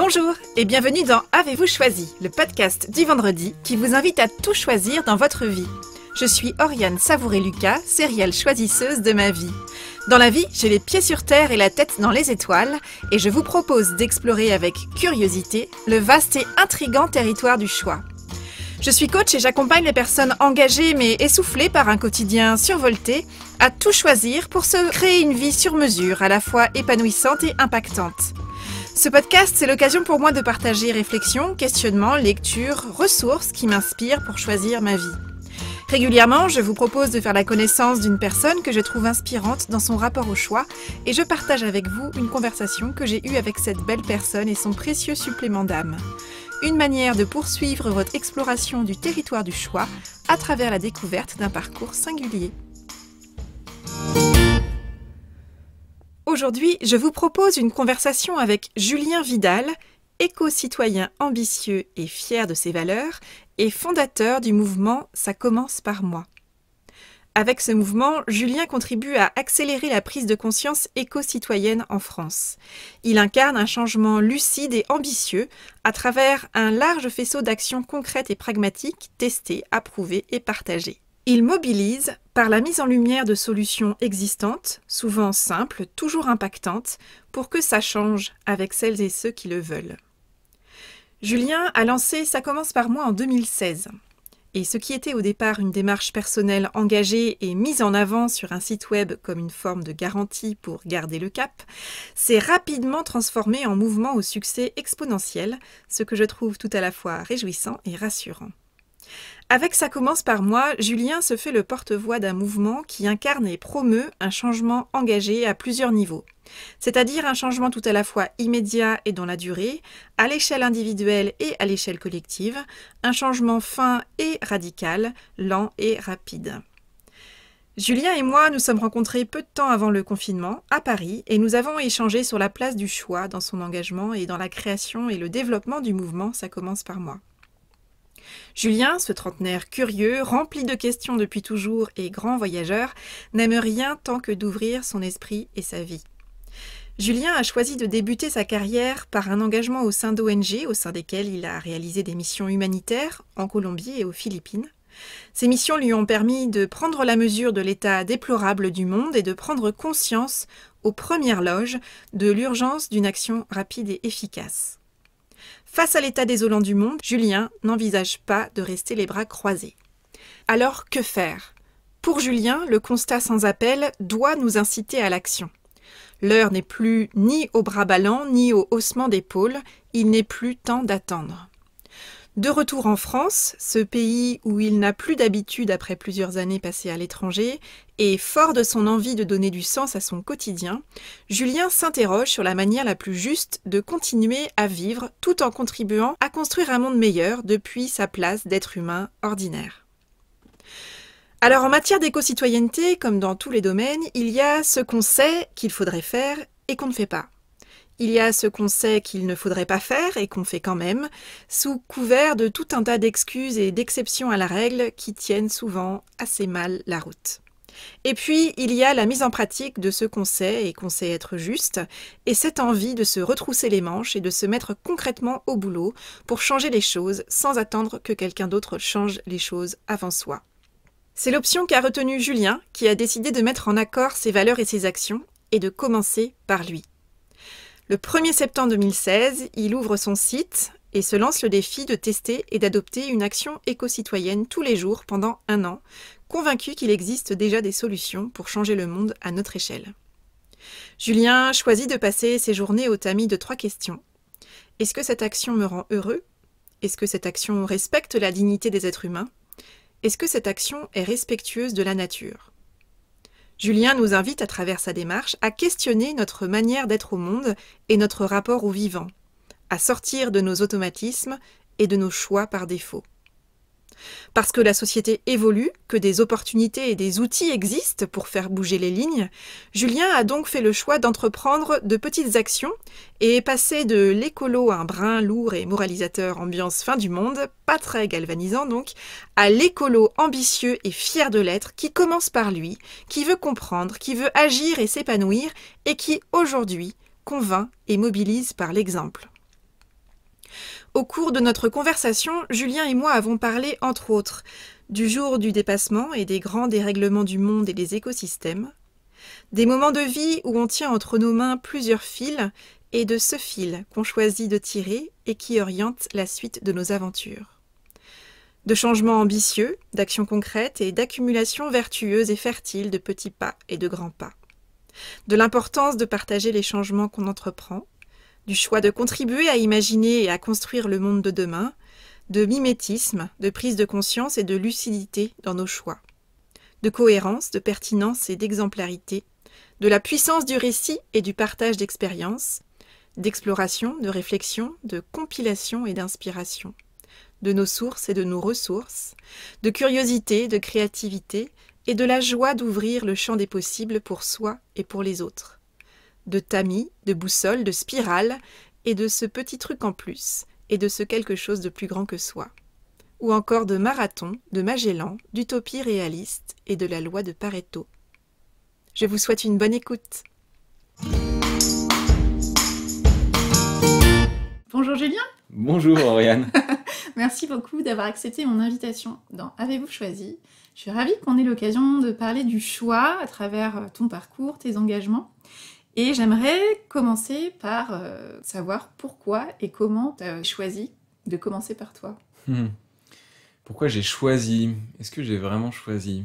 Bonjour et bienvenue dans Avez-vous choisi, le podcast du vendredi qui vous invite à tout choisir dans votre vie. Je suis Oriane Savouré-Lucas, serial choisisseuse de ma vie. Dans la vie, j'ai les pieds sur terre et la tête dans les étoiles et je vous propose d'explorer avec curiosité le vaste et intrigant territoire du choix. Je suis coach et j'accompagne les personnes engagées mais essoufflées par un quotidien survolté à tout choisir pour se créer une vie sur mesure à la fois épanouissante et impactante. Ce podcast, c'est l'occasion pour moi de partager réflexions, questionnements, lectures, ressources qui m'inspirent pour choisir ma vie. Régulièrement, je vous propose de faire la connaissance d'une personne que je trouve inspirante dans son rapport au choix et je partage avec vous une conversation que j'ai eue avec cette belle personne et son précieux supplément d'âme. Une manière de poursuivre votre exploration du territoire du choix à travers la découverte d'un parcours singulier. Aujourd'hui, je vous propose une conversation avec Julien Vidal, éco-citoyen ambitieux et fier de ses valeurs, et fondateur du mouvement « Ça commence par moi ». Avec ce mouvement, Julien contribue à accélérer la prise de conscience éco-citoyenne en France. Il incarne un changement lucide et ambitieux à travers un large faisceau d'actions concrètes et pragmatiques, testées, approuvées et partagées. Il mobilise par la mise en lumière de solutions existantes, souvent simples, toujours impactantes, pour que ça change avec celles et ceux qui le veulent. Julien a lancé « Ça commence par moi » en 2016. Et ce qui était au départ une démarche personnelle engagée et mise en avant sur un site web comme une forme de garantie pour garder le cap, s'est rapidement transformé en mouvement au succès exponentiel, ce que je trouve tout à la fois réjouissant et rassurant. Avec Ça commence par moi, Julien se fait le porte-voix d'un mouvement qui incarne et promeut un changement engagé à plusieurs niveaux. C'est-à-dire un changement tout à la fois immédiat et dans la durée, à l'échelle individuelle et à l'échelle collective, un changement fin et radical, lent et rapide. Julien et moi nous sommes rencontrés peu de temps avant le confinement, à Paris, et nous avons échangé sur la place du choix dans son engagement et dans la création et le développement du mouvement Ça commence par moi. Julien, ce trentenaire curieux, rempli de questions depuis toujours et grand voyageur, n'aime rien tant que d'ouvrir son esprit et sa vie. Julien a choisi de débuter sa carrière par un engagement au sein d'ONG, au sein desquelles il a réalisé des missions humanitaires en Colombie et aux Philippines. Ces missions lui ont permis de prendre la mesure de l'état déplorable du monde et de prendre conscience, aux premières loges, de l'urgence d'une action rapide et efficace. Face à l'état désolant du monde, Julien n'envisage pas de rester les bras croisés. Alors, que faire ? Pour Julien, le constat sans appel doit nous inciter à l'action. L'heure n'est plus ni au bras ballant, ni au haussement d'épaules, il n'est plus temps d'attendre. De retour en France, ce pays où il n'a plus d'habitude après plusieurs années passées à l'étranger, et fort de son envie de donner du sens à son quotidien, Julien s'interroge sur la manière la plus juste de continuer à vivre tout en contribuant à construire un monde meilleur depuis sa place d'être humain ordinaire. Alors en matière d'éco-citoyenneté, comme dans tous les domaines, il y a ce qu'on sait qu'il faudrait faire et qu'on ne fait pas. Il y a ce qu'on sait qu'il ne faudrait pas faire et qu'on fait quand même, sous couvert de tout un tas d'excuses et d'exceptions à la règle qui tiennent souvent assez mal la route. Et puis, il y a la mise en pratique de ce qu'on sait et qu'on sait être juste, et cette envie de se retrousser les manches et de se mettre concrètement au boulot pour changer les choses sans attendre que quelqu'un d'autre change les choses avant soi. C'est l'option qu'a retenue Julien, qui a décidé de mettre en accord ses valeurs et ses actions, et de commencer par lui. Le 1er septembre 2016, il ouvre son site et se lance le défi de tester et d'adopter une action éco-citoyenne tous les jours pendant 1 an, convaincu qu'il existe déjà des solutions pour changer le monde à notre échelle. Julien choisit de passer ses journées au tamis de 3 questions. Est-ce que cette action me rend heureux ? Est-ce que cette action respecte la dignité des êtres humains ? Est-ce que cette action est respectueuse de la nature ? Julien nous invite à travers sa démarche à questionner notre manière d'être au monde et notre rapport au vivant, à sortir de nos automatismes et de nos choix par défaut. Parce que la société évolue, que des opportunités et des outils existent pour faire bouger les lignes, Julien a donc fait le choix d'entreprendre de petites actions et est passé de l'écolo un brin lourd et moralisateur ambiance fin du monde, pas très galvanisant donc, à l'écolo ambitieux et fier de l'être qui commence par lui, qui veut comprendre, qui veut agir et s'épanouir et qui aujourd'hui convainc et mobilise par l'exemple. Au cours de notre conversation, Julien et moi avons parlé, entre autres, du jour du dépassement et des grands dérèglements du monde et des écosystèmes, des moments de vie où on tient entre nos mains plusieurs fils et de ce fil qu'on choisit de tirer et qui oriente la suite de nos aventures. De changements ambitieux, d'actions concrètes et d'accumulations vertueuses et fertiles de petits pas et de grands pas. De l'importance de partager les changements qu'on entreprend, du choix de contribuer à imaginer et à construire le monde de demain, de mimétisme, de prise de conscience et de lucidité dans nos choix, de cohérence, de pertinence et d'exemplarité, de la puissance du récit et du partage d'expériences, d'exploration, de réflexion, de compilation et d'inspiration, de nos sources et de nos ressources, de curiosité, de créativité et de la joie d'ouvrir le champ des possibles pour soi et pour les autres, de tamis, de boussole, de spirale et de ce petit truc en plus et de ce quelque chose de plus grand que soi, ou encore de marathon, de Magellan, d'utopie réaliste et de la loi de Pareto. Je vous souhaite une bonne écoute. Bonjour Julien. Bonjour Oriane. Merci beaucoup d'avoir accepté mon invitation dans Avez-vous choisi ? Je suis ravie qu'on ait l'occasion de parler du choix à travers ton parcours, tes engagements. Et j'aimerais commencer par savoir pourquoi et comment tu as choisi de commencer par toi. Pourquoi j'ai choisi ? Est-ce que j'ai vraiment choisi ?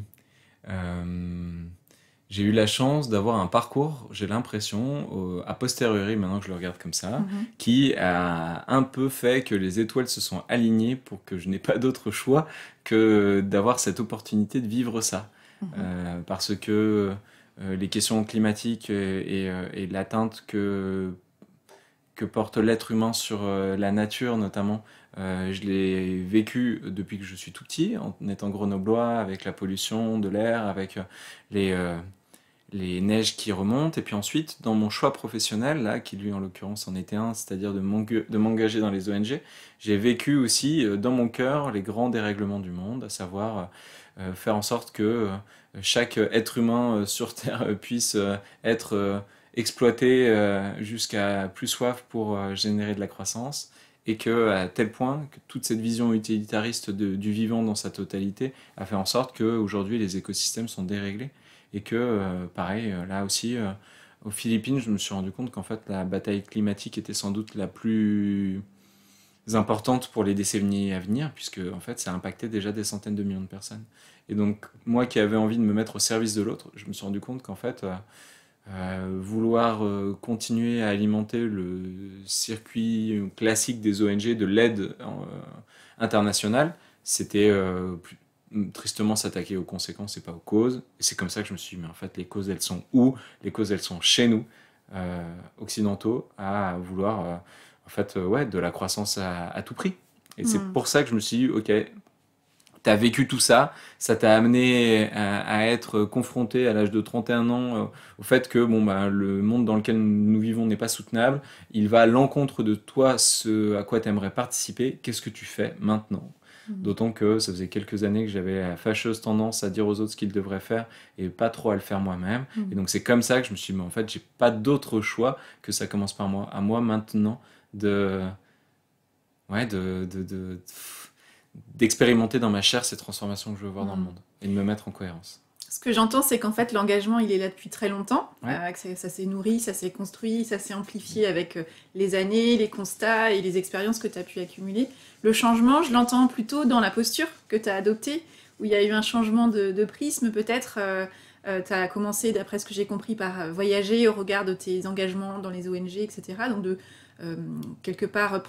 J'ai eu la chance d'avoir un parcours, j'ai l'impression, a posteriori, maintenant que je le regarde comme ça, qui a un peu fait que les étoiles se sont alignées pour que je n'ai pas d'autre choix que d'avoir cette opportunité de vivre ça. Parce que les questions climatiques et l'atteinte que porte l'être humain sur la nature notamment, je l'ai vécu depuis que je suis tout petit, en étant grenoblois, avec la pollution de l'air, avec les neiges qui remontent, et puis ensuite dans mon choix professionnel, là, qui lui en l'occurrence en était un, c'est-à-dire de m'engager dans les ONG, j'ai vécu aussi dans mon cœur les grands dérèglements du monde, à savoir faire en sorte que chaque être humain sur Terre puisse être exploité jusqu'à plus soif pour générer de la croissance, et que à tel point que toute cette vision utilitariste du vivant dans sa totalité a fait en sorte qu'aujourd'hui les écosystèmes sont déréglés, et que pareil là aussi aux Philippines je me suis rendu compte qu'en fait la bataille climatique était sans doute la plus importante pour les décennies à venir, puisque en fait ça impactait déjà des centaines de millions de personnes. Et donc moi qui avais envie de me mettre au service de l'autre, je me suis rendu compte qu'en fait vouloir continuer à alimenter le circuit classique des ONG, de l'aide internationale, c'était tristement s'attaquer aux conséquences et pas aux causes. Et c'est comme ça que je me suis dit, mais en fait les causes elles sont où ? Les causes elles sont chez nous, occidentaux, à vouloir en fait de la croissance à tout prix. Et c'est pour ça que je me suis dit, ok, t'as vécu tout ça, ça t'a amené à être confronté à l'âge de 31 ans au fait que le monde dans lequel nous vivons n'est pas soutenable, il va à l'encontre de toi, ce à quoi t'aimerais participer, qu'est-ce que tu fais maintenant ? D'autant que ça faisait quelques années que j'avais la fâcheuse tendance à dire aux autres ce qu'ils devraient faire et pas trop à le faire moi-même. Et donc c'est comme ça que je me suis dit, mais en fait j'ai pas d'autre choix que ça commence par moi. À moi maintenant d'expérimenter dans ma chair ces transformations que je veux voir dans le monde et de me mettre en cohérence. Ce que j'entends, c'est qu'en fait, l'engagement, il est là depuis très longtemps. Que ça s'est nourri, ça s'est construit, ça s'est amplifié avec les années, les constats et les expériences que tu as pu accumuler. Le changement, je l'entends plutôt dans la posture que tu as adoptée, où il y a eu un changement de prisme peut-être. Tu as commencé, d'après ce que j'ai compris, par voyager au regard de tes engagements dans les ONG, etc. Donc de quelque part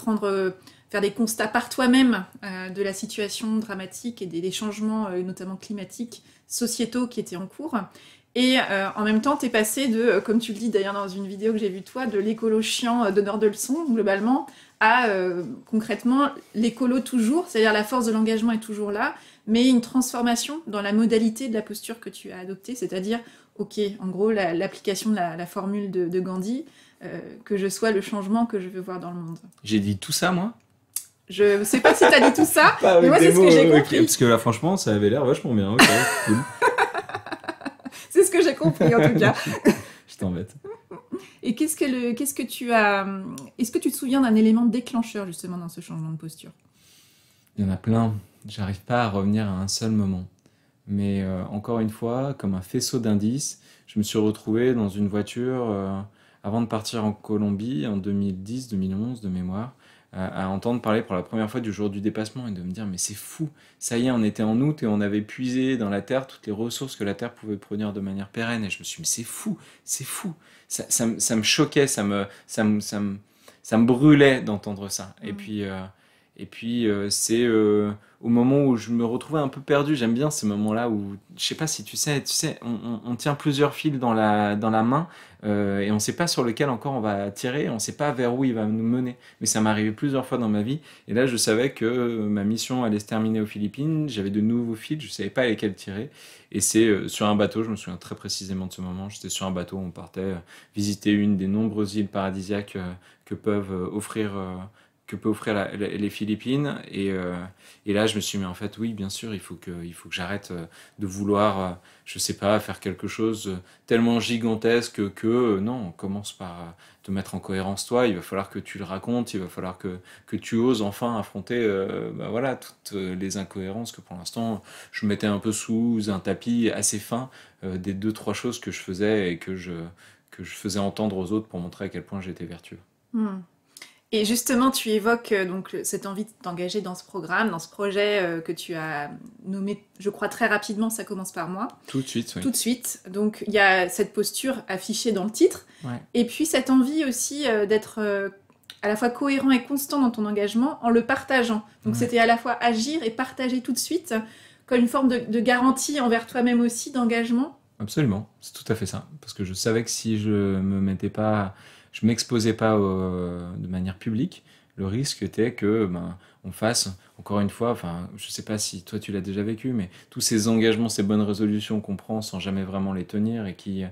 faire des constats par toi-même de la situation dramatique et des changements, notamment climatiques, sociétaux qui étaient en cours. Et en même temps, t'es passé de, comme tu le dis d'ailleurs dans une vidéo que j'ai vue de toi, de l'écolo chiant donneur de leçons, globalement, à concrètement l'écolo toujours, c'est-à-dire la force de l'engagement est toujours là, mais une transformation dans la modalité de la posture que tu as adoptée, c'est-à-dire, ok, en gros, l'application de la formule de Gandhi, que je sois le changement que je veux voir dans le monde. J'ai dit tout ça, moi ? Je sais pas si t'as dit tout ça, mais moi c'est ce que j'ai compris. Parce que là, franchement, ça avait l'air vachement bien. Ok, cool. C'est ce que j'ai compris en tout cas. Je t'embête. Et qu'est-ce que tu as... Est-ce que tu te souviens d'un élément déclencheur, justement, dans ce changement de posture? Il y en a plein. J'arrive pas à revenir à un seul moment. Mais encore une fois, comme un faisceau d'indices, je me suis retrouvé dans une voiture avant de partir en Colombie en 2010-2011 de mémoire, à entendre parler pour la première fois du jour du dépassement et de me dire mais c'est fou, ça y est, on était en août et on avait puisé dans la terre toutes les ressources que la terre pouvait produire de manière pérenne. Et je me suis dit mais c'est fou, ça me choquait, ça me brûlait d'entendre ça. Et puis, c'est au moment où je me retrouvais un peu perdu. J'aime bien ces moments-là où, je sais pas si tu sais, on tient plusieurs fils dans la main et on sait pas sur lequel encore on va tirer, on sait pas vers où il va nous mener. Mais ça m'est arrivé plusieurs fois dans ma vie. Et là, je savais que ma mission allait se terminer aux Philippines. J'avais de nouveaux fils, je savais pas lesquels tirer. Et c'est sur un bateau, je me souviens très précisément de ce moment. J'étais sur un bateau, on partait visiter une des nombreuses îles paradisiaques que peuvent offrir. Que peut offrir les Philippines. Et là, je me suis dit, mais en fait, oui, bien sûr, il faut que j'arrête de vouloir, je sais pas, faire quelque chose tellement gigantesque que non, commence par te mettre en cohérence toi, il va falloir que tu le racontes, il va falloir que tu oses enfin affronter voilà, toutes les incohérences que pour l'instant, je mettais un peu sous un tapis assez fin des 2-3 choses que je faisais et que je faisais entendre aux autres pour montrer à quel point j'étais vertueux. Et justement, tu évoques donc cette envie de t'engager dans ce programme, dans ce projet que tu as nommé, je crois très rapidement, ça commence par moi. Tout de suite, oui. Tout de suite. Donc il y a cette posture affichée dans le titre, Ouais. et puis cette envie aussi d'être à la fois cohérent et constant dans ton engagement en le partageant. Donc c'était à la fois agir et partager tout de suite, comme une forme de garantie envers toi-même aussi, d'engagement. Absolument, c'est tout à fait ça. Parce que je savais que si je m'exposais pas de manière publique, le risque était que on fasse, encore une fois, enfin, je sais pas si toi tu l'as déjà vécu, mais tous ces engagements, ces bonnes résolutions qu'on prend sans jamais vraiment les tenir et qui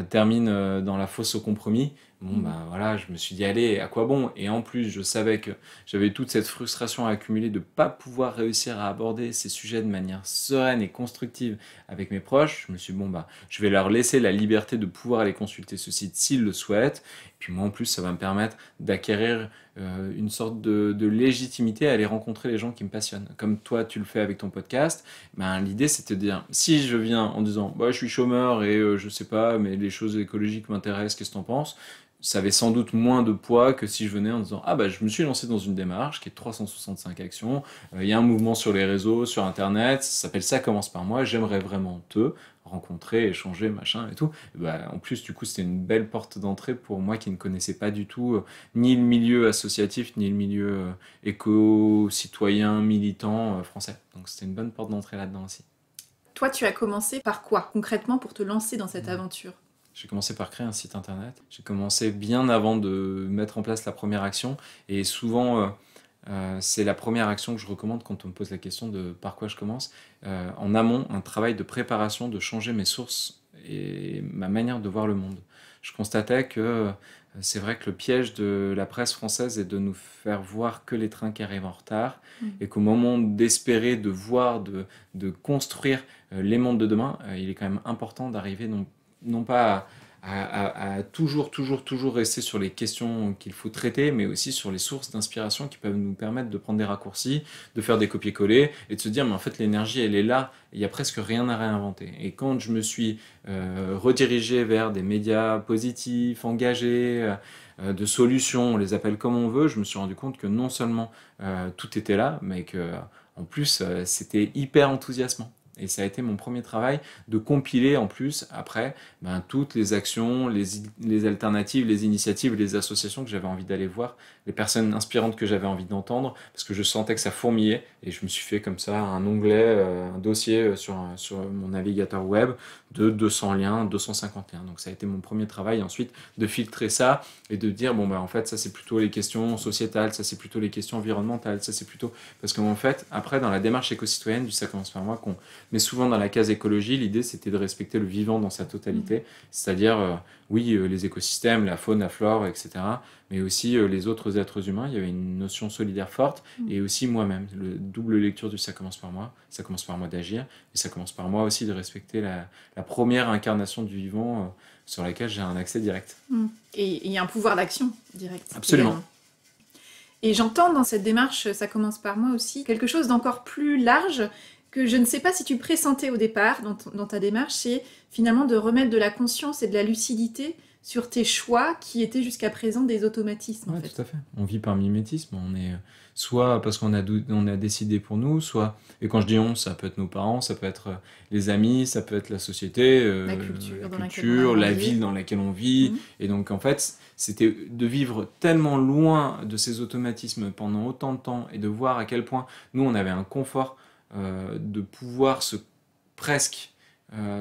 terminent dans la fosse au compromis. Bon, voilà, je me suis dit, allez, à quoi bon? Et en plus, je savais que j'avais toute cette frustration à accumuler de pas pouvoir réussir à aborder ces sujets de manière sereine et constructive avec mes proches. Je me suis dit, bon, je vais leur laisser la liberté de pouvoir aller consulter ce site s'ils le souhaitent. Et puis moi, en plus, ça va me permettre d'acquérir une sorte de légitimité à aller rencontrer les gens qui me passionnent. Comme toi, tu le fais avec ton podcast, l'idée, c'est de dire, si je viens en disant, je suis chômeur et je sais pas, mais les choses écologiques m'intéressent, qu'est-ce que t'en penses? Ça avait sans doute moins de poids que si je venais en disant je me suis lancé dans une démarche qui est de 365 actions, il y a un mouvement sur les réseaux, sur internet, ça s'appelle Ça commence par moi, j'aimerais vraiment te rencontrer, échanger, machin et tout. En plus, du coup, c'était une belle porte d'entrée pour moi qui ne connaissais pas du tout ni le milieu associatif, ni le milieu éco-citoyen, militant français. Donc c'était une bonne porte d'entrée là-dedans aussi. Toi, tu as commencé par quoi, concrètement, pour te lancer dans cette aventure? J'ai commencé par créer un site internet. J'ai commencé bien avant de mettre en place la première action. Et souvent, c'est la première action que je recommande quand on me pose la question de par quoi je commence. En amont, un travail de préparation, de changer mes sources et ma manière de voir le monde. Je constatais que c'est vrai que le piège de la presse française est de nous faire voir que les trains qui arrivent en retard et qu'au moment d'espérer, de voir, de construire les mondes de demain, il est quand même important d'arriver non pas à toujours rester sur les questions qu'il faut traiter, mais aussi sur les sources d'inspiration qui peuvent nous permettre de prendre des raccourcis, de faire des copier-coller et de se dire mais en fait l'énergie elle est là, il n'y a presque rien à réinventer. Et quand je me suis redirigé vers des médias positifs, engagés, de solutions, on les appelle comme on veut, je me suis rendu compte que non seulement tout était là, mais que en plus c'était hyper enthousiasmant. Et ça a été mon premier travail de compiler en plus, après, toutes les actions, les alternatives, les initiatives, les associations que j'avais envie d'aller voir, les personnes inspirantes que j'avais envie d'entendre, parce que je sentais que ça fourmillait. Et je me suis fait comme ça un onglet, un dossier sur mon navigateur web de 200 liens, 250 liens. Donc ça a été mon premier travail ensuite de filtrer ça et de dire, en fait, ça c'est plutôt les questions sociétales, ça c'est plutôt les questions environnementales, ça c'est plutôt... Parce qu'en fait, après, dans la démarche éco-citoyenne du Ça commence par moi, mais souvent dans la case écologie, l'idée c'était de respecter le vivant dans sa totalité, c'est-à-dire les écosystèmes, la faune, la flore, etc., mais aussi les autres êtres humains. Il y avait une notion solidaire forte, et aussi moi-même, le double lecture du Ça commence par moi d'agir, et ça commence par moi aussi de respecter la première incarnation du vivant, sur laquelle j'ai un accès direct. Et il y a un pouvoir d'action direct. Absolument. Également. Et j'entends dans cette démarche, ça commence par moi aussi, quelque chose d'encore plus large que je ne sais pas si tu pressentais au départ dans ta démarche, c'est finalement de remettre de la conscience et de la lucidité sur tes choix qui étaient jusqu'à présent des automatismes. Oui, tout à fait. On vit par mimétisme. On est soit parce qu'on a décidé pour nous, soit, et quand je dis on, ça peut être nos parents, ça peut être les amis, ça peut être la société, la culture, la ville dans laquelle on vit. Et donc en fait, c'était de vivre tellement loin de ces automatismes pendant autant de temps et de voir à quel point nous, on avait un confort de pouvoir presque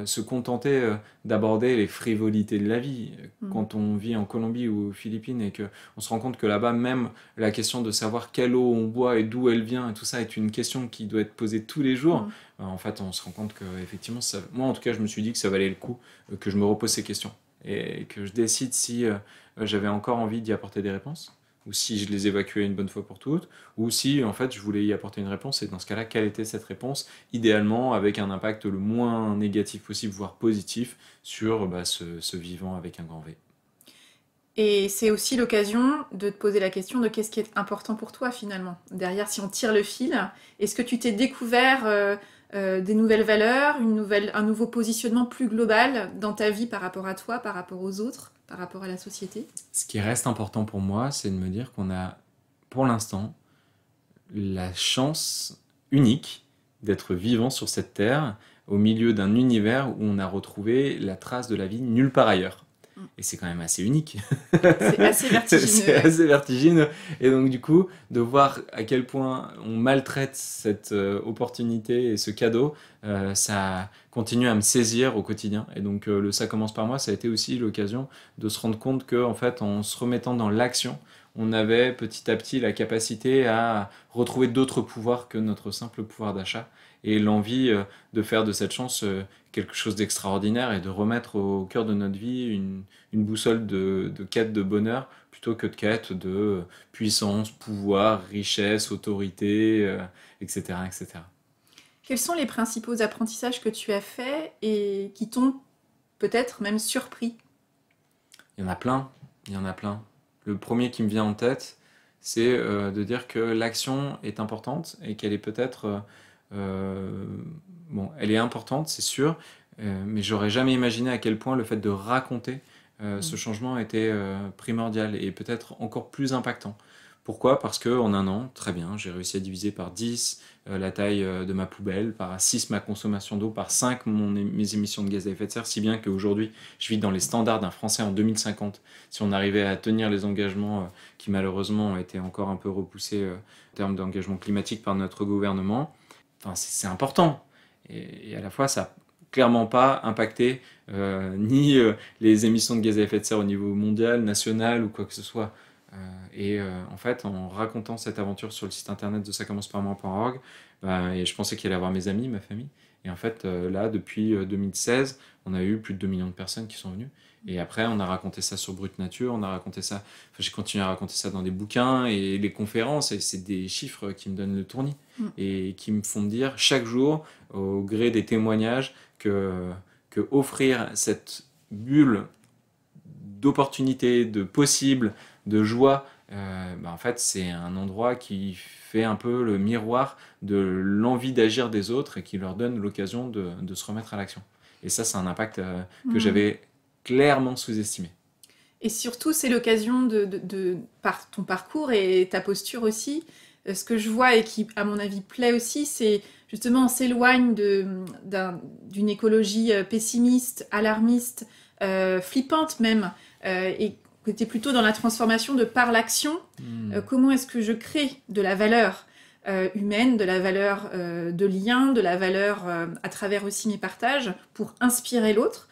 se contenter d'aborder les frivolités de la vie. Quand on vit en Colombie ou aux Philippines et qu'on se rend compte que là-bas, même la question de savoir quelle eau on boit et d'où elle vient, et tout ça est une question qui doit être posée tous les jours, en fait, on se rend compte qu'effectivement, moi en tout cas, je me suis dit que ça valait le coup, que je me repose ces questions et que je décide si j'avais encore envie d'y apporter des réponses, ou si je les évacuais une bonne fois pour toutes, ou si en fait je voulais y apporter une réponse, et dans ce cas-là, quelle était cette réponse, idéalement avec un impact le moins négatif possible, voire positif, sur ce vivant avec un grand V. Et c'est aussi l'occasion de te poser la question de qu'est-ce qui est important pour toi finalement. Derrière, si on tire le fil, est-ce que tu t'es découvert des nouvelles valeurs, un nouveau positionnement plus global dans ta vie par rapport à toi, par rapport aux autres, par rapport à la société? Ce qui reste important pour moi, c'est de me dire qu'on a, pour l'instant, la chance unique d'être vivant sur cette terre, au milieu d'un univers où on a retrouvé la trace de la vie nulle part ailleurs. Et c'est quand même assez unique. C'est assez vertigineux. C'est assez vertigineux. Et donc du coup, de voir à quel point on maltraite cette opportunité et ce cadeau, ça continue à me saisir au quotidien. Et donc le Ça commence par moi, ça a été aussi l'occasion de se rendre compte qu'en fait, en se remettant dans l'action, on avait petit à petit la capacité à retrouver d'autres pouvoirs que notre simple pouvoir d'achat, et l'envie de faire de cette chance quelque chose d'extraordinaire et de remettre au cœur de notre vie une boussole de quête de bonheur plutôt que de quête de puissance, pouvoir, richesse, autorité, etc., etc. Quels sont les principaux apprentissages que tu as faits et qui t'ont peut-être même surpris? Il y en a plein. Le premier qui me vient en tête, c'est de dire que l'action est importante et qu'elle est peut-être... elle est importante, c'est sûr, mais j'aurais jamais imaginé à quel point le fait de raconter ce changement était primordial et peut-être encore plus impactant. Pourquoi ? Parce qu'en un an, très bien, j'ai réussi à diviser par 10 la taille de ma poubelle, par 6 ma consommation d'eau, par 5 mes émissions de gaz à effet de serre, si bien qu'aujourd'hui, je vis dans les standards d'un Français en 2050. Si on arrivait à tenir les engagements qui malheureusement ont été encore un peu repoussés en termes d'engagement climatique par notre gouvernement, enfin, c'est important. Et à la fois, ça n'a clairement pas impacté ni les émissions de gaz à effet de serre au niveau mondial, national ou quoi que ce soit. En fait, en racontant cette aventure sur le site internet de ça-commence-par-moi.org, et je pensais qu'il allait avoir mes amis, ma famille. Et en fait, là, depuis 2016, on a eu plus de 2 millions de personnes qui sont venues. Et après, on a raconté ça sur Brut Nature, on a raconté ça, j'ai continué à raconter ça dans des bouquins et les conférences, et c'est des chiffres qui me donnent le tournis et qui me font dire chaque jour, au gré des témoignages, que offrir cette bulle d'opportunités, de possibles, de joie, en fait, c'est un endroit qui fait un peu le miroir de l'envie d'agir des autres et qui leur donne l'occasion de se remettre à l'action. Et ça, c'est un impact que j'avais clairement sous-estimé. Et surtout, c'est l'occasion par ton parcours et ta posture aussi. Ce que je vois et qui, à mon avis, plaît aussi, c'est justement on s'éloigne d'une écologie pessimiste, alarmiste, flippante même, et que tu es plutôt dans la transformation de par l'action. Comment est-ce que je crée de la valeur humaine, de la valeur de lien, de la valeur à travers aussi mes partages pour inspirer l'autre?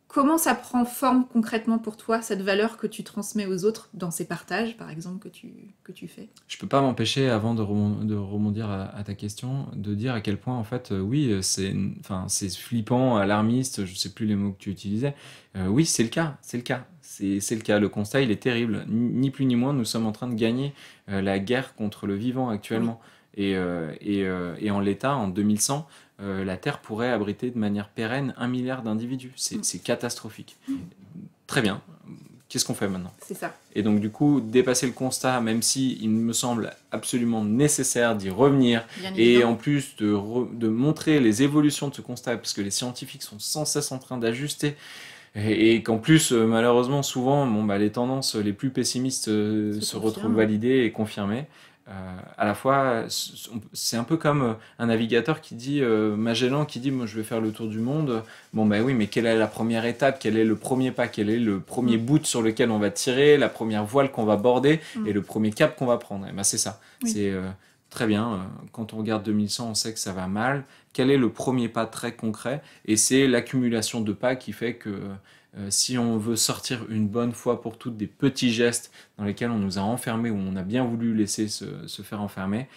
Comment ça prend forme concrètement pour toi, cette valeur que tu transmets aux autres dans ces partages, par exemple, que tu fais? Je peux pas m'empêcher, avant de rebondir à ta question, de dire à quel point, en fait, oui, c'est flippant, alarmiste, je sais plus les mots que tu utilisais. Oui, c'est le cas. C'est le cas. Le constat, il est terrible. Ni plus ni moins, nous sommes en train de gagner la guerre contre le vivant actuellement. Oui. Et en l'état, en 2100, la Terre pourrait abriter de manière pérenne 1 milliard d'individus. C'est catastrophique. très bien, qu'est-ce qu'on fait maintenant? C'est ça. Et donc du coup, dépasser le constat, même si il me semble absolument nécessaire d'y revenir, Bien et évidemment. en plus de montrer les évolutions de ce constat, parce que les scientifiques sont sans cesse en train d'ajuster, et qu'en plus, malheureusement, souvent, les tendances les plus pessimistes se retrouvent confirment. validées et confirmées. À la fois, c'est un peu comme un navigateur qui dit, Magellan qui dit, moi je vais faire le tour du monde. Bon bah oui, mais quelle est la première étape? Quel est le premier pas? Quel est le premier bout sur lequel on va tirer? La première voile qu'on va border? Et le premier cap qu'on va prendre? Et ben c'est ça. Oui. C'est très bien. Quand on regarde 2100, on sait que ça va mal. Quel est le premier pas très concret? Et c'est l'accumulation de pas qui fait que si on veut sortir une bonne fois pour toutes des petits gestes dans lesquels on nous a enfermés ou on a bien voulu laisser se faire enfermer,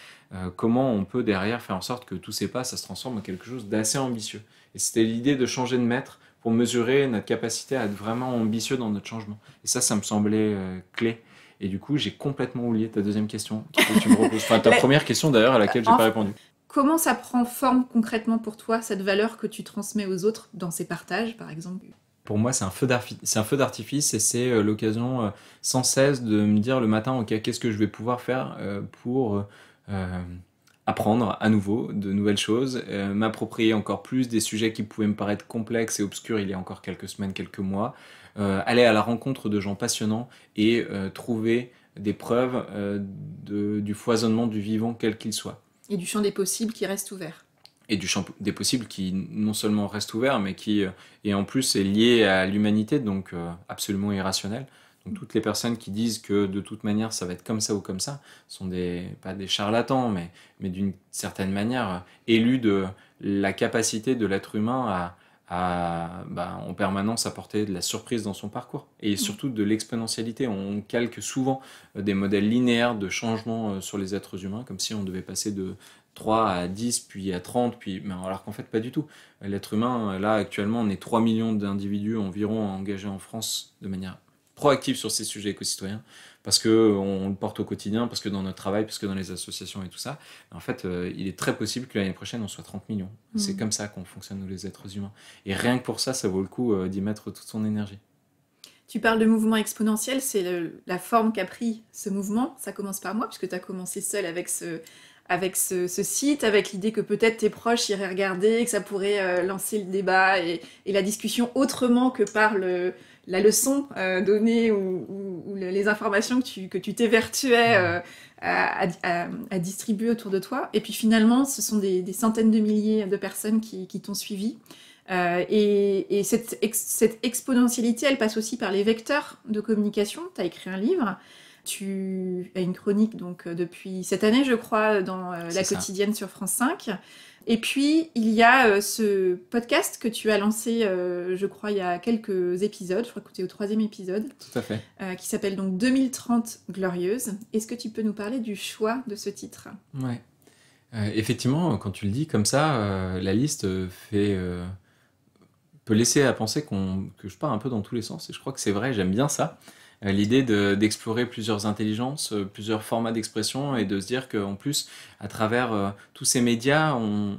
comment on peut derrière faire en sorte que tous ces pas, ça se transforme en quelque chose d'assez ambitieux. Et c'était l'idée de changer de maître pour mesurer notre capacité à être vraiment ambitieux dans notre changement. Et ça me semblait clé. Et du coup, j'ai complètement oublié ta deuxième question que tu me reposes. Enfin, ta première question d'ailleurs à laquelle j'ai pas répondu. Comment ça prend forme concrètement pour toi, cette valeur que tu transmets aux autres dans ces partages, par exemple? Pour moi, c'est un feu d'artifice et c'est l'occasion sans cesse de me dire le matin, ok, qu'est-ce que je vais pouvoir faire pour apprendre à nouveau de nouvelles choses, m'approprier encore plus des sujets qui pouvaient me paraître complexes et obscurs il y a encore quelques semaines, quelques mois, aller à la rencontre de gens passionnants et trouver des preuves du foisonnement du vivant, quel qu'il soit. Et du champ des possibles qui reste ouvert. Et du champ des possibles qui non seulement reste ouvert, mais qui et en plus est lié à l'humanité, donc absolument irrationnel. Donc toutes les personnes qui disent que de toute manière ça va être comme ça ou comme ça sont pas des charlatans, mais d'une certaine manière élus de la capacité de l'être humain en permanence apporter de la surprise dans son parcours et surtout de l'exponentialité. On calque souvent des modèles linéaires de changement sur les êtres humains, comme si on devait passer de 3 à 10, puis à 30, alors qu'en fait pas du tout. L'être humain, là actuellement, on est 3 millions d'individus environ engagés en France de manière proactive sur ces sujets éco-citoyens, parce qu'on le porte au quotidien, parce que dans notre travail, parce que dans les associations et tout ça. En fait, il est très possible que l'année prochaine, on soit 30 millions. C'est comme ça qu'on fonctionne, nous les êtres humains. Et rien que pour ça, ça vaut le coup d'y mettre toute son énergie. Tu parles de mouvement exponentiel, c'est la forme qu'a pris ce mouvement. Ça commence par moi, puisque tu as commencé seul avec ce site, avec l'idée que peut-être tes proches iraient regarder, que ça pourrait lancer le débat et la discussion autrement que par la leçon donnée ou les informations que tu t'évertuais à distribuer autour de toi. Et puis finalement, ce sont des centaines de milliers de personnes qui t'ont suivi. Et cette exponentialité, elle passe aussi par les vecteurs de communication. Tu as écrit un livre. Tu as une chronique donc depuis cette année, je crois, dans La Quotidienne sur France 5. Et puis, il y a ce podcast que tu as lancé, je crois, il y a quelques épisodes. Je crois que tu es au 3e épisode. Tout à fait. Qui s'appelle donc 2030 Glorieuse. Est-ce que tu peux nous parler du choix de ce titre? Ouais. Effectivement, quand tu le dis comme ça, la liste peut laisser à penser que je pars un peu dans tous les sens. Et je crois que c'est vrai, j'aime bien ça. L'idée d'explorer plusieurs intelligences, plusieurs formats d'expression et de se dire qu'en plus, à travers tous ces médias, on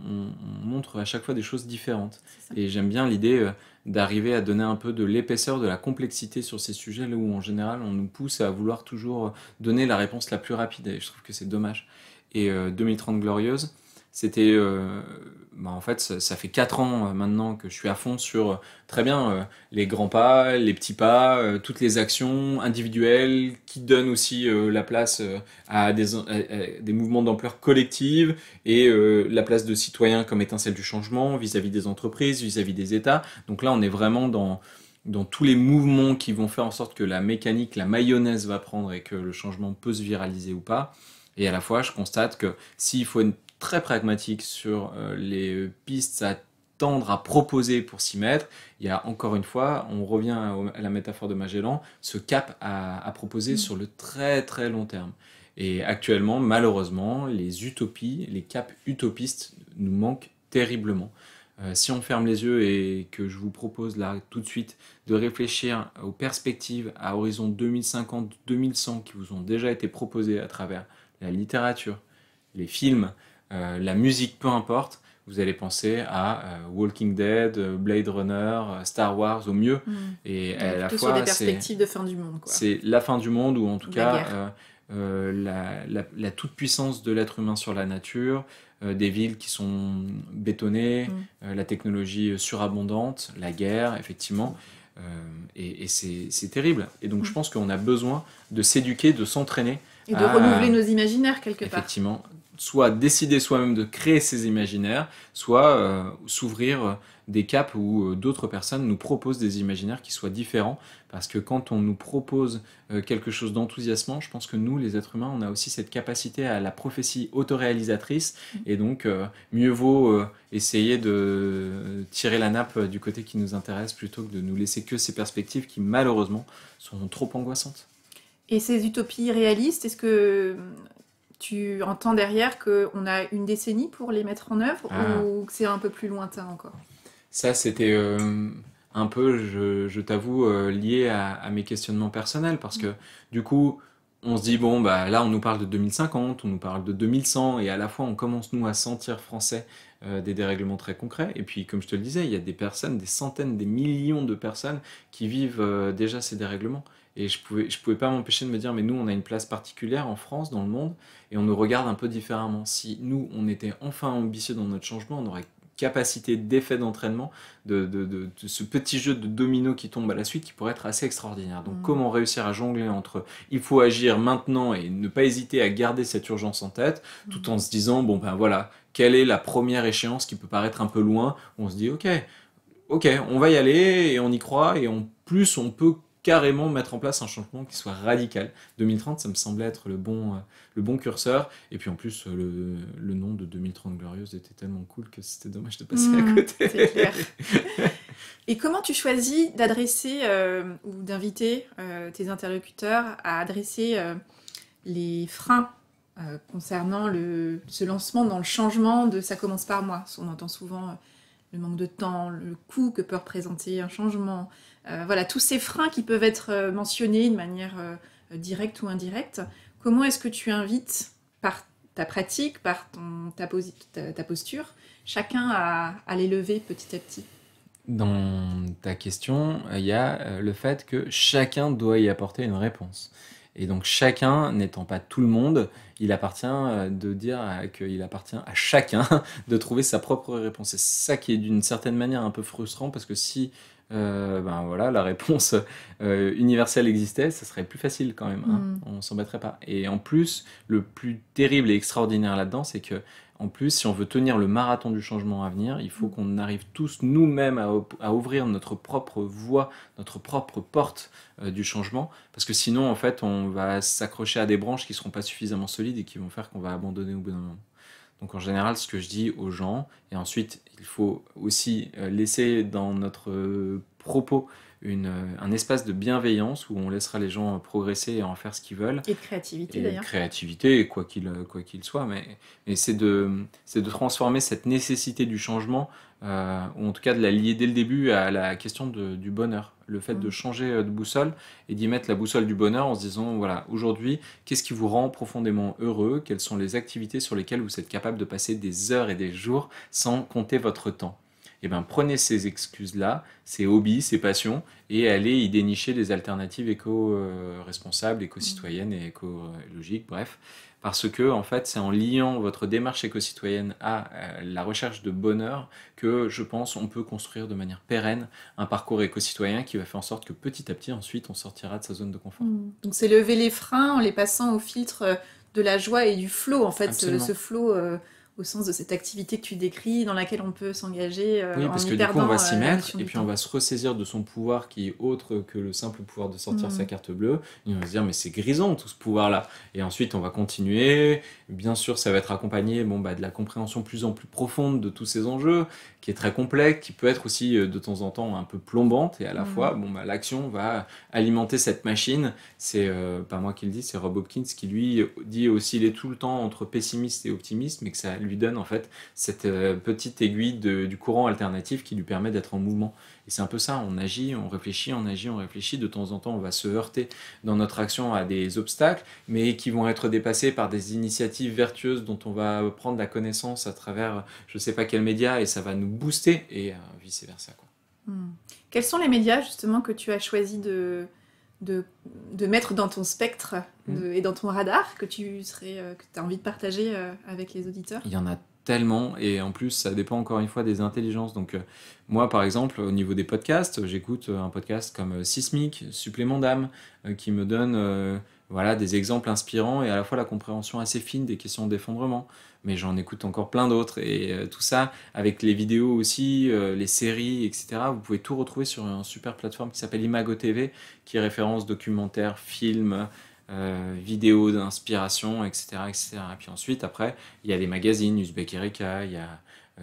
montre à chaque fois des choses différentes. Et j'aime bien l'idée d'arriver à donner un peu de l'épaisseur, de la complexité sur ces sujets là où en général on nous pousse à vouloir toujours donner la réponse la plus rapide. Et je trouve que c'est dommage. Et 2030 Glorieuse, c'était en fait ça fait 4 ans maintenant que je suis à fond sur très bien les grands pas, les petits pas, toutes les actions individuelles qui donnent aussi la place à des mouvements d'ampleur collective et la place de citoyens comme étincelle du changement vis-à-vis des entreprises, vis-à-vis des États. Donc là on est vraiment dans tous les mouvements qui vont faire en sorte que la mécanique, la mayonnaise va prendre et que le changement peut se viraliser ou pas. Et à la fois, je constate que s'il faut être très pragmatique sur les pistes à tendre à proposer pour s'y mettre, il y a encore une fois, on revient à la métaphore de Magellan, ce cap à proposer sur le très très long terme. Et actuellement, malheureusement, les utopies, les caps utopistes nous manquent terriblement. Si on ferme les yeux et que je vous propose là tout de suite de réfléchir aux perspectives à horizon 2050-2100 qui vous ont déjà été proposées à travers la littérature, les films, la musique, peu importe, vous allez penser à Walking Dead, Blade Runner, Star Wars au mieux. Et à la fois, sur des perspectives de fin du monde, quoi. C'est la fin du monde, ou en tout La cas la toute-puissance de l'être humain sur la nature, des villes qui sont bétonnées, la technologie surabondante, la guerre, effectivement. Et c'est terrible. Et donc je pense qu'on a besoin de s'éduquer, de s'entraîner. Et de renouveler nos imaginaires quelque part. Effectivement. Soit décider soi-même de créer ces imaginaires, soit s'ouvrir des caps où d'autres personnes nous proposent des imaginaires qui soient différents. Parce que quand on nous propose quelque chose d'enthousiasmant, je pense que nous, les êtres humains, on a aussi cette capacité à la prophétie autoréalisatrice. Et donc, mieux vaut essayer de tirer la nappe du côté qui nous intéresse plutôt que de nous laisser que ces perspectives qui, malheureusement, sont trop angoissantes. Et ces utopies réalistes, est-ce que tu entends derrière qu'on a une décennie pour les mettre en œuvre ou que c'est un peu plus lointain encore? Ça, c'était un peu, je t'avoue, lié à mes questionnements personnels, parce que du coup, on se dit, bon, bah, là, on nous parle de 2050, on nous parle de 2100, et à la fois, on commence, nous, à sentir français des dérèglements très concrets. Et puis, comme je te le disais, il y a des personnes, des centaines, des millions de personnes qui vivent déjà ces dérèglements. Et je pouvais pas m'empêcher de me dire, mais nous, on a une place particulière en France, dans le monde, et on nous regarde un peu différemment. Si nous, on était enfin ambitieux dans notre changement, on aurait capacité d'effet d'entraînement, de ce petit jeu de domino qui tombe à la suite, qui pourrait être assez extraordinaire. Donc comment réussir à jongler entre il faut agir maintenant et ne pas hésiter à garder cette urgence en tête, tout en se disant, bon ben voilà, quelle est la première échéance qui peut paraître un peu loin, on se dit ok, on va y aller et on y croit, et en plus on peut carrément mettre en place un changement qui soit radical. 2030, ça me semblait être le bon curseur. Et puis en plus, le nom de 2030 Glorieuse était tellement cool que c'était dommage de passer à côté. C'est clair. Et comment tu choisis d'adresser ou d'inviter tes interlocuteurs à adresser les freins concernant ce lancement dans le changement de Ça commence par moi? On entend souvent le manque de temps, le coût que peut représenter un changement. Voilà, tous ces freins qui peuvent être mentionnés de manière directe ou indirecte. Comment est-ce que tu invites, par ta pratique, par ta posture, chacun à les lever petit à petit? Dans ta question, il y a le fait que chacun doit y apporter une réponse. Et donc chacun, n'étant pas tout le monde, il appartient de dire qu'il appartient à chacun de trouver sa propre réponse. C'est ça qui est d'une certaine manière un peu frustrant, parce que si ben voilà, la réponse universelle existait, ça serait plus facile quand même, hein. On s'embêterait pas. Et en plus, le plus terrible et extraordinaire là-dedans, c'est que en plus, si on veut tenir le marathon du changement à venir, il faut qu'on arrive tous nous-mêmes à ouvrir notre propre voie, notre propre porte du changement, parce que sinon, en fait, on va s'accrocher à des branches qui ne seront pas suffisamment solides et qui vont faire qu'on va abandonner au bout d'un moment. Donc en général, ce que je dis aux gens, et ensuite, il faut aussi laisser dans notre propos un espace de bienveillance où on laissera les gens progresser et en faire ce qu'ils veulent. Et de créativité, et d'ailleurs. Créativité, quoi qu'il soit, mais c'est de transformer cette nécessité du changement, ou en tout cas de la lier dès le début à la question du bonheur. Le fait de changer de boussole et d'y mettre la boussole du bonheur en se disant, voilà, aujourd'hui, qu'est-ce qui vous rend profondément heureux? Quelles sont les activités sur lesquelles vous êtes capable de passer des heures et des jours sans compter votre temps? Eh bien, prenez ces excuses-là, ces hobbies, ces passions, et allez y dénicher des alternatives éco-responsables, éco-citoyennes et écologiques, bref. Parce que, en fait, c'est en liant votre démarche éco-citoyenne à la recherche de bonheur que, je pense, on peut construire de manière pérenne un parcours éco-citoyen qui va faire en sorte que petit à petit, ensuite, on sortira de sa zone de confort. Donc, c'est lever les freins en les passant au filtre de la joie et du flow, en fait, ce flow au sens de cette activité que tu décris, dans laquelle on peut s'engager oui, parce que du coup, on va s'y mettre, et puis on va se ressaisir de son pouvoir qui est autre que le simple pouvoir de sortir sa carte bleue, et on va se dire, mais c'est grisant tout ce pouvoir-là. Et ensuite, on va continuer. Bien sûr, ça va être accompagné de la compréhension plus en plus profonde de tous ces enjeux, qui est très complexe, qui peut être aussi de temps en temps un peu plombante, et à la fois, l'action va alimenter cette machine. C'est pas moi qui le dis, c'est Rob Hopkins qui lui dit aussi, il est tout le temps entre pessimiste et optimiste, mais que ça lui lui donne en fait cette petite aiguille du courant alternatif qui lui permet d'être en mouvement. Et c'est un peu ça, on agit, on réfléchit, on agit, on réfléchit. De temps en temps, on va se heurter dans notre action à des obstacles, mais qui vont être dépassés par des initiatives vertueuses dont on va prendre la connaissance à travers je ne sais pas quel média et ça va nous booster et vice-versa, quoi. Quels sont les médias justement que tu as choisi de mettre dans ton spectre et dans ton radar que tu as envie de partager avec les auditeurs? Il y en a tellement, et en plus ça dépend encore une fois des intelligences. Donc moi par exemple au niveau des podcasts, j'écoute un podcast comme Sismic, Supplément d'âme, qui me donne voilà, des exemples inspirants et à la fois la compréhension assez fine des questions d'effondrement. Mais j'en écoute encore plein d'autres, et tout ça avec les vidéos aussi, les séries, etc. Vous pouvez tout retrouver sur une super plateforme qui s'appelle Imago TV, qui référence documentaires, films, vidéos d'inspiration, etc., etc. Et puis ensuite, après, il y a les magazines, Uzbek Erika, il y a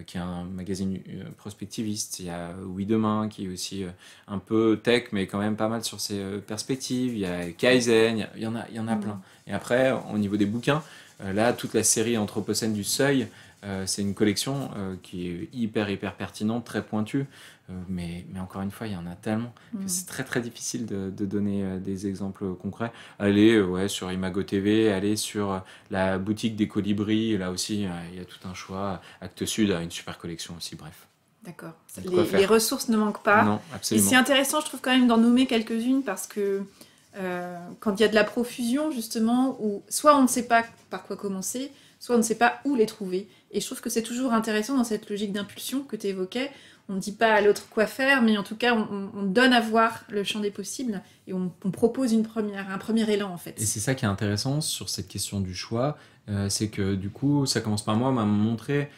qui est un magazine prospectiviste, il y a Oui Demain, qui est aussi un peu tech, mais quand même pas mal sur ses perspectives, il y a Kaizen, il y en a plein. Et après, au niveau des bouquins, là, toute la série Anthropocène du Seuil, c'est une collection qui est hyper pertinente, très pointue, mais encore une fois, il y en a tellement que c'est très difficile de donner des exemples concrets. Allez sur Imago TV, allez sur la boutique des Colibris, là aussi, il y a tout un choix. Actes Sud a une super collection aussi, bref. D'accord. Les ressources ne manquent pas. Non, absolument. Et c'est intéressant, je trouve, quand même d'en nommer quelques-unes, parce que quand il y a de la profusion, justement, où soit on ne sait pas par quoi commencer, soit on ne sait pas où les trouver. Et je trouve que c'est toujours intéressant dans cette logique d'impulsion que tu évoquais. On ne dit pas à l'autre quoi faire, mais en tout cas, on donne à voir le champ des possibles et on propose un premier élan, en fait. Et c'est ça qui est intéressant sur cette question du choix, c'est que du coup, ça commence par moi, m'a montré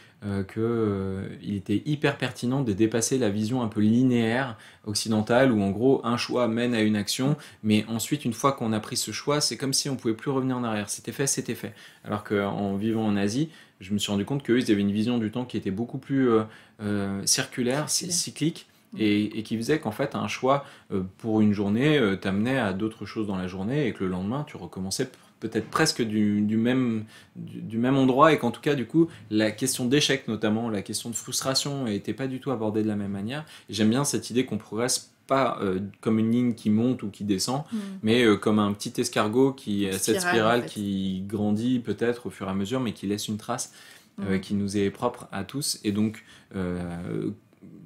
qu'il était hyper pertinent de dépasser la vision un peu linéaire occidentale où en gros un choix mène à une action, mais ensuite une fois qu'on a pris ce choix, c'est comme si on pouvait plus revenir en arrière, c'était fait. Alors qu'en vivant en Asie, je me suis rendu compte qu'eux, ils avaient une vision du temps qui était beaucoup plus circulaire, cyclique, et qui faisait qu'en fait un choix pour une journée t'amenait à d'autres choses dans la journée, et que le lendemain tu recommençais peut-être presque du même endroit, et qu'en tout cas du coup la question d'échec, notamment la question de frustration, n'était pas du tout abordée de la même manière. Et j'aime bien cette idée qu'on progresse pas comme une ligne qui monte ou qui descend, mais comme un petit escargot cette spirale en fait, qui grandit peut-être au fur et à mesure, mais qui laisse une trace qui nous est propre à tous. Et donc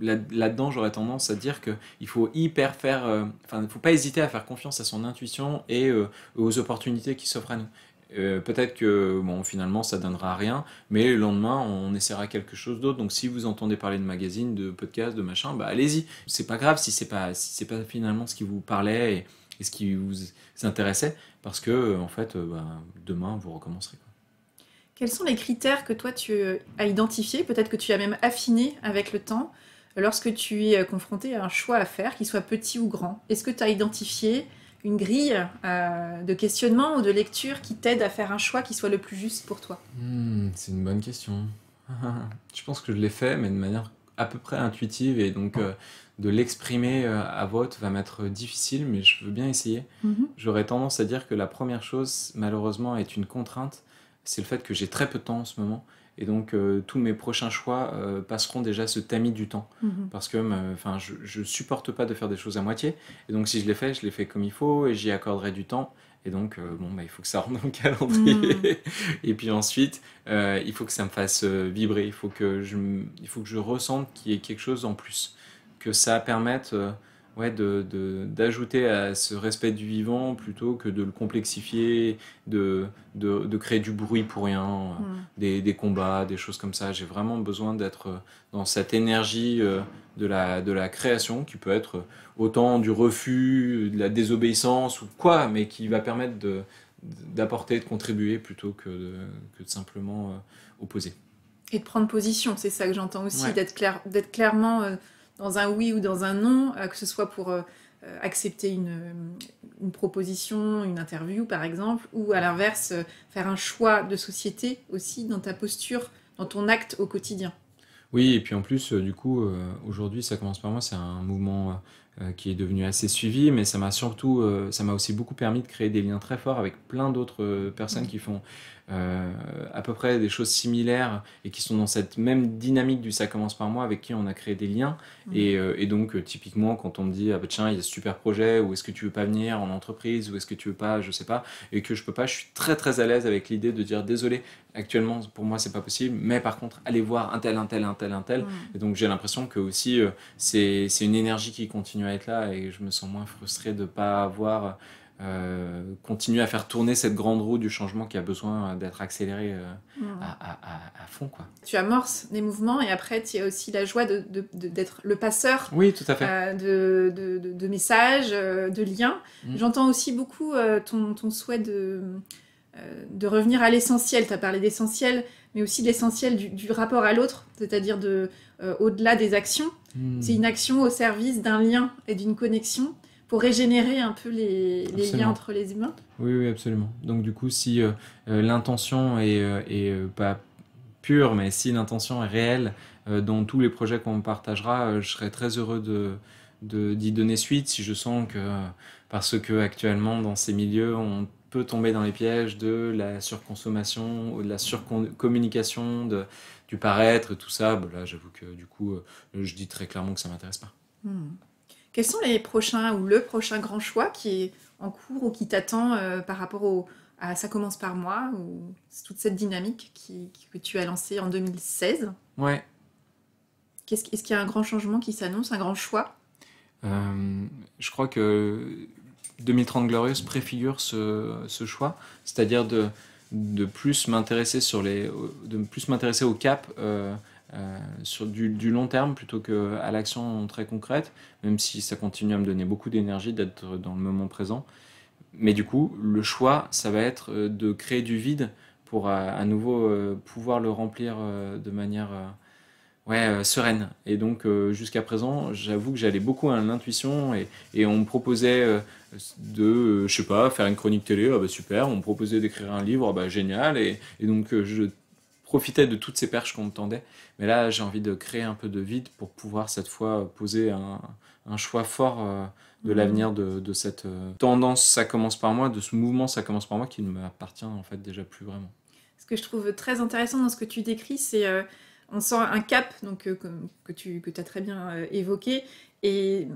là-dedans, j'aurais tendance à dire qu'il faut il faut pas hésiter à faire confiance à son intuition et aux opportunités qui s'offrent à nous. Peut-être que finalement ça donnera rien, mais le lendemain on essaiera quelque chose d'autre. Donc si vous entendez parler de magazines, de podcasts, de machin, allez-y. C'est pas grave si c'est pas finalement ce qui vous parlait et ce qui vous intéressait, parce que en fait demain vous recommencerez, quoi. Quels sont les critères que toi tu as identifiés, peut-être que tu as même affiné avec le temps, lorsque tu es confronté à un choix à faire, qu'il soit petit ou grand? Est-ce que tu as identifié une grille de questionnement ou de lecture qui t'aide à faire un choix qui soit le plus juste pour toi? C'est une bonne question. Je pense que je l'ai fait, mais de manière à peu près intuitive, et donc de l'exprimer à voix va m'être difficile, mais je veux bien essayer. J'aurais tendance à dire que la première chose, malheureusement, est une contrainte. C'est le fait que j'ai très peu de temps en ce moment. Et donc, tous mes prochains choix passeront déjà ce tamis du temps. Parce que je supporte pas de faire des choses à moitié. Et donc, si je les fais comme il faut, et j'y accorderai du temps. Et donc, il faut que ça rentre dans le calendrier. Et puis ensuite, il faut que ça me fasse vibrer. Il faut que je ressente qu'il y ait quelque chose en plus. Que ça permette d'ajouter à ce respect du vivant plutôt que de le complexifier, de créer du bruit pour rien, des combats, des choses comme ça. J'ai vraiment besoin d'être dans cette énergie de la création, qui peut être autant du refus, de la désobéissance ou quoi, mais qui va permettre d'apporter, de contribuer plutôt que de simplement opposer. Et de prendre position, c'est ça que j'entends aussi, d'être clairement dans un oui ou dans un non, que ce soit pour accepter une proposition, une interview par exemple, ou à l'inverse, faire un choix de société aussi dans ta posture, dans ton acte au quotidien. Oui, et puis en plus, du coup, aujourd'hui, ça commence par moi, c'est un mouvement qui est devenu assez suivi, mais ça m'a surtout, ça m'a aussi beaucoup permis de créer des liens très forts avec plein d'autres personnes qui font à peu près des choses similaires et qui sont dans cette même dynamique du ça commence par moi, avec qui on a créé des liens. Et donc, typiquement, quand on me dit, ah bah tiens, il y a ce super projet, ou est-ce que tu veux pas venir en entreprise, ou est-ce que tu veux pas, je sais pas, et que je peux pas, je suis très très à l'aise avec l'idée de dire, désolé, actuellement, pour moi, c'est pas possible, mais par contre, allez voir un tel, un tel, un tel, un tel. Et donc, j'ai l'impression que aussi, c'est une énergie qui continue à être là, et je me sens moins frustré de pas avoir continué à faire tourner cette grande roue du changement qui a besoin d'être accélérée à fond, quoi. Tu amorces des mouvements et après tu as aussi la joie d'être le passeur. Oui, tout à fait. De messages, de liens. J'entends aussi beaucoup ton souhait de revenir à l'essentiel. Tu as parlé d'essentiel, mais aussi de l'essentiel du rapport à l'autre, c'est-à-dire au-delà des actions. C'est une action au service d'un lien et d'une connexion pour régénérer un peu les liens entre les humains. Oui, absolument. Donc du coup, si l'intention est pas pure, mais si l'intention est réelle dans tous les projets qu'on partagera, je serai très heureux d'y donner suite si je sens que, parce que actuellement dans ces milieux, on peut tomber dans les pièges de la surconsommation, ou de la surcommunication, du paraître, tout ça. Bon, là, j'avoue que du coup, je dis très clairement que ça m'intéresse pas. Quels sont les prochains ou le prochain grand choix qui est en cours ou qui t'attend par rapport à Ça commence par moi, ou toute cette dynamique que tu as lancée en 2016? Ouais. Est-ce qu'il y a un grand changement qui s'annonce, un grand choix? Je crois que 2030 Glorious préfigure ce choix, c'est-à-dire de plus m'intéresser au cap sur du long terme plutôt qu'à l'action très concrète, même si ça continue à me donner beaucoup d'énergie d'être dans le moment présent. Mais du coup, le choix, ça va être de créer du vide pour à nouveau pouvoir le remplir de manière sereine. Et donc, jusqu'à présent, j'avoue que j'allais beaucoup à l'intuition et on me proposait je sais pas, faire une chronique télé, ah bah super, on me proposait d'écrire un livre, ah bah génial, et donc je profitais de toutes ces perches qu'on me tendait. Mais là, j'ai envie de créer un peu de vide pour pouvoir cette fois poser un choix fort de l'avenir de cette tendance Ça commence par moi, de ce mouvement Ça commence par moi qui ne m'appartient en fait déjà plus vraiment. Ce que je trouve très intéressant dans ce que tu décris, c'est on sent un cap donc, que tu as très bien évoqué. Et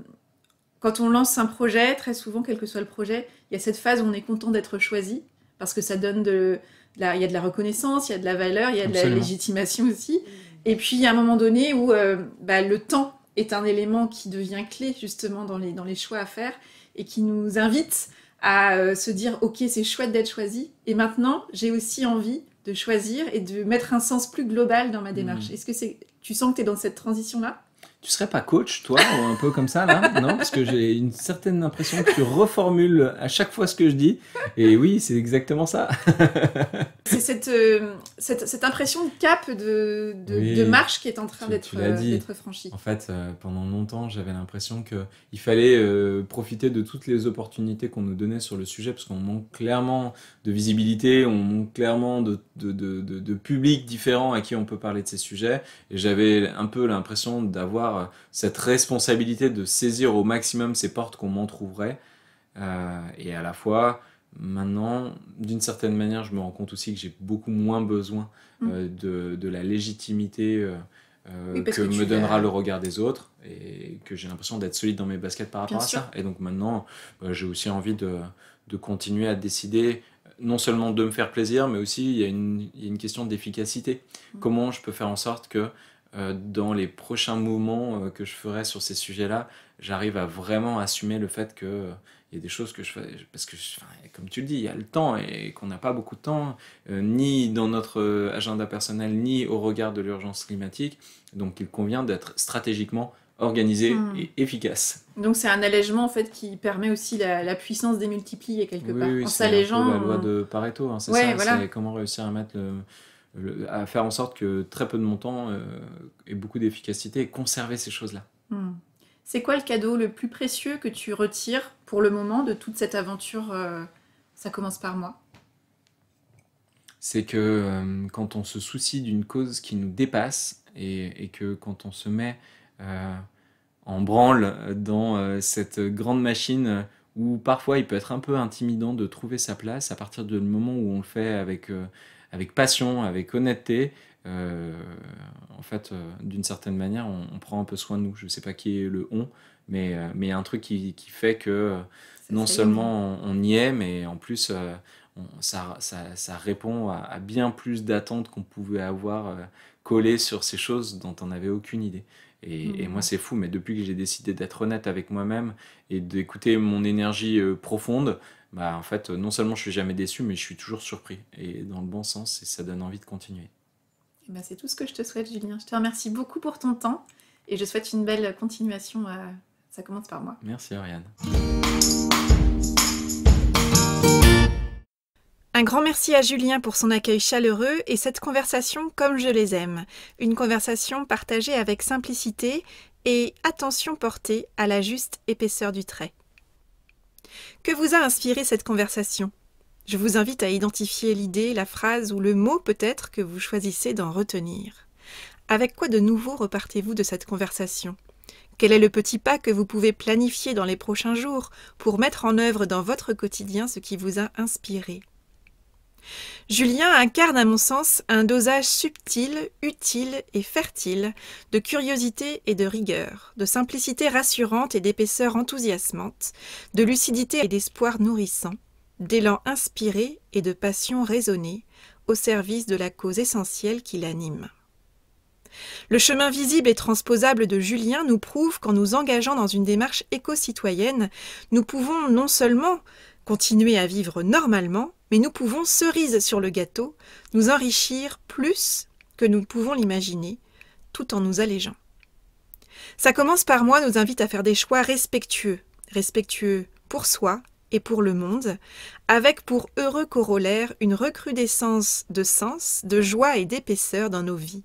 quand on lance un projet, très souvent, quel que soit le projet, il y a cette phase où on est content d'être choisi, parce que ça donne il y a de la reconnaissance, il y a de la valeur, il y a de la légitimation aussi. Et puis, il y a un moment donné où le temps est un élément qui devient clé, justement, dans les choix à faire, et qui nous invite à se dire « Ok, c'est chouette d'être choisi, et maintenant, j'ai aussi envie de choisir et de mettre un sens plus global dans ma démarche. » Est-ce que tu sens que tu es dans cette transition-là? Tu serais pas coach, toi, ou un peu comme ça, là? Non, parce que j'ai une certaine impression que tu reformules à chaque fois ce que je dis. Et oui, c'est exactement ça. C'est cette impression de cap, de marche qui est en train d'être franchie. En fait, pendant longtemps, j'avais l'impression qu'il fallait profiter de toutes les opportunités qu'on nous donnait sur le sujet, parce qu'on manque clairement de visibilité, on manque clairement de publics différents à qui on peut parler de ces sujets. Et j'avais un peu l'impression d'avoir cette responsabilité de saisir au maximum ces portes qu'on m'entrouvrait. Et à la fois, maintenant, d'une certaine manière, je me rends compte aussi que j'ai beaucoup moins besoin de la légitimité que me donnera le regard des autres, et que j'ai l'impression d'être solide dans mes baskets par rapport à ça. Et donc maintenant, j'ai aussi envie de continuer à décider, non seulement de me faire plaisir, mais aussi il y a une question d'efficacité. Comment je peux faire en sorte que dans les prochains mouvements que je ferai sur ces sujets-là, j'arrive à vraiment assumer le fait que il y a des choses que je fais, parce que, comme tu le dis, il y a le temps et qu'on n'a pas beaucoup de temps, ni dans notre agenda personnel, ni au regard de l'urgence climatique. Donc il convient d'être stratégiquement organisé et efficace. Donc c'est un allègement en fait qui permet aussi la puissance démultipliée quelque part. Oui, en c'est s'allégeant, un peu la loi de Pareto, hein, c'est ça, voilà. C'est comment réussir à mettre à faire en sorte que très peu de montant ait beaucoup d'efficacité et conserver ces choses-là. C'est quoi le cadeau le plus précieux que tu retires pour le moment de toute cette aventure Ça commence par moi? C'est que quand on se soucie d'une cause qui nous dépasse et que quand on se met en branle dans cette grande machine où parfois il peut être un peu intimidant de trouver sa place à partir du moment où on le fait avec passion, avec honnêteté. En fait, d'une certaine manière, on prend un peu soin de nous. Je ne sais pas qui est le « on », mais il y a un truc qui fait que non seulement on y est, mais en plus ça répond à bien plus d'attentes qu'on pouvait avoir collées sur ces choses dont on n'avait aucune idée. Et moi c'est fou, mais depuis que j'ai décidé d'être honnête avec moi-même et d'écouter mon énergie profonde, en fait non seulement je suis jamais déçu, mais je suis toujours surpris, et dans le bon sens, et ça donne envie de continuer. C'est tout ce que je te souhaite, Julien. Je te remercie beaucoup pour ton temps et je souhaite une belle continuation. Ça commence par moi. Merci Oriane. Un grand merci à Julien pour son accueil chaleureux et cette conversation comme je les aime. Une conversation partagée avec simplicité et attention portée à la juste épaisseur du trait. Que vous a inspiré cette conversation ? Je vous invite à identifier l'idée, la phrase ou le mot peut-être que vous choisissez d'en retenir. Avec quoi de nouveau repartez-vous de cette conversation ? Quel est le petit pas que vous pouvez planifier dans les prochains jours pour mettre en œuvre dans votre quotidien ce qui vous a inspiré ? Julien incarne à mon sens un dosage subtil, utile et fertile de curiosité et de rigueur, de simplicité rassurante et d'épaisseur enthousiasmante, de lucidité et d'espoir nourrissant, d'élan inspiré et de passion raisonnée au service de la cause essentielle qui l'anime. Le chemin visible et transposable de Julien nous prouve qu'en nous engageant dans une démarche éco-citoyenne, nous pouvons non seulement continuer à vivre normalement, mais nous pouvons, cerise sur le gâteau, nous enrichir plus que nous pouvons l'imaginer, tout en nous allégeant. Ça commence par moi nous invite à faire des choix respectueux pour soi et pour le monde, avec pour heureux corollaire une recrudescence de sens, de joie et d'épaisseur dans nos vies.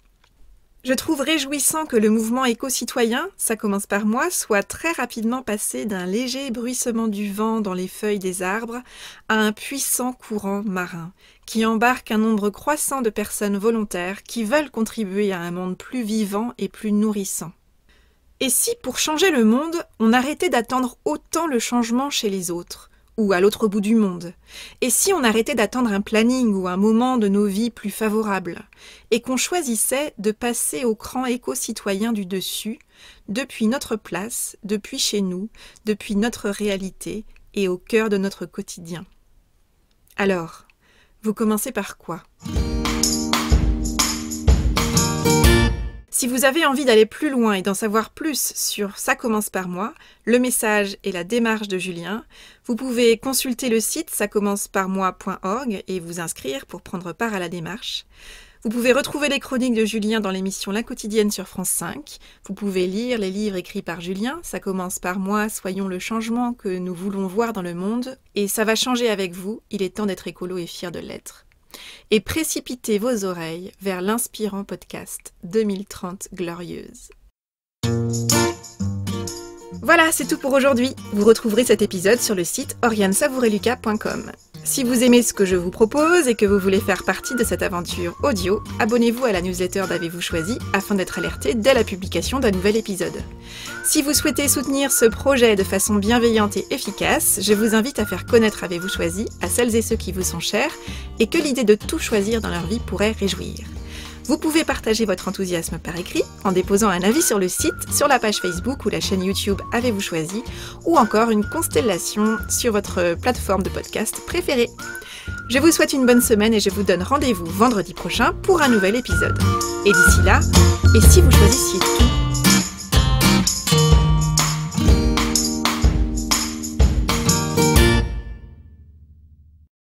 Je trouve réjouissant que le mouvement éco-citoyen, ça commence par moi, soit très rapidement passé d'un léger bruissement du vent dans les feuilles des arbres à un puissant courant marin, qui embarque un nombre croissant de personnes volontaires qui veulent contribuer à un monde plus vivant et plus nourrissant. Et si, pour changer le monde, on arrêtait d'attendre autant le changement chez les autres, ou à l'autre bout du monde? Et si on arrêtait d'attendre un planning ou un moment de nos vies plus favorable, et qu'on choisissait de passer au cran éco-citoyen du dessus, depuis notre place, depuis chez nous, depuis notre réalité et au cœur de notre quotidien? Alors, vous commencez par quoi? Si vous avez envie d'aller plus loin et d'en savoir plus sur Ça commence par moi, le message et la démarche de Julien, vous pouvez consulter le site çacommenceparmoi.org et vous inscrire pour prendre part à la démarche. Vous pouvez retrouver les chroniques de Julien dans l'émission La Quotidienne sur France 5. Vous pouvez lire les livres écrits par Julien. Ça commence par moi, soyons le changement que nous voulons voir dans le monde. Et ça va changer avec vous, il est temps d'être écolo et fier de l'être. Et précipitez vos oreilles vers l'inspirant podcast 2030 Glorieuse. Voilà, c'est tout pour aujourd'hui. Vous retrouverez cet épisode sur le site oriansavoureluca.com. Si vous aimez ce que je vous propose et que vous voulez faire partie de cette aventure audio, abonnez-vous à la newsletter d'Avez-vous choisi afin d'être alerté dès la publication d'un nouvel épisode. Si vous souhaitez soutenir ce projet de façon bienveillante et efficace, je vous invite à faire connaître Avez-vous choisi à celles et ceux qui vous sont chers et que l'idée de tout choisir dans leur vie pourrait réjouir. Vous pouvez partager votre enthousiasme par écrit en déposant un avis sur le site, sur la page Facebook ou la chaîne YouTube Avez-vous choisi, ou encore une constellation sur votre plateforme de podcast préférée. Je vous souhaite une bonne semaine et je vous donne rendez-vous vendredi prochain pour un nouvel épisode. Et d'ici là, et si vous choisissiez tout ?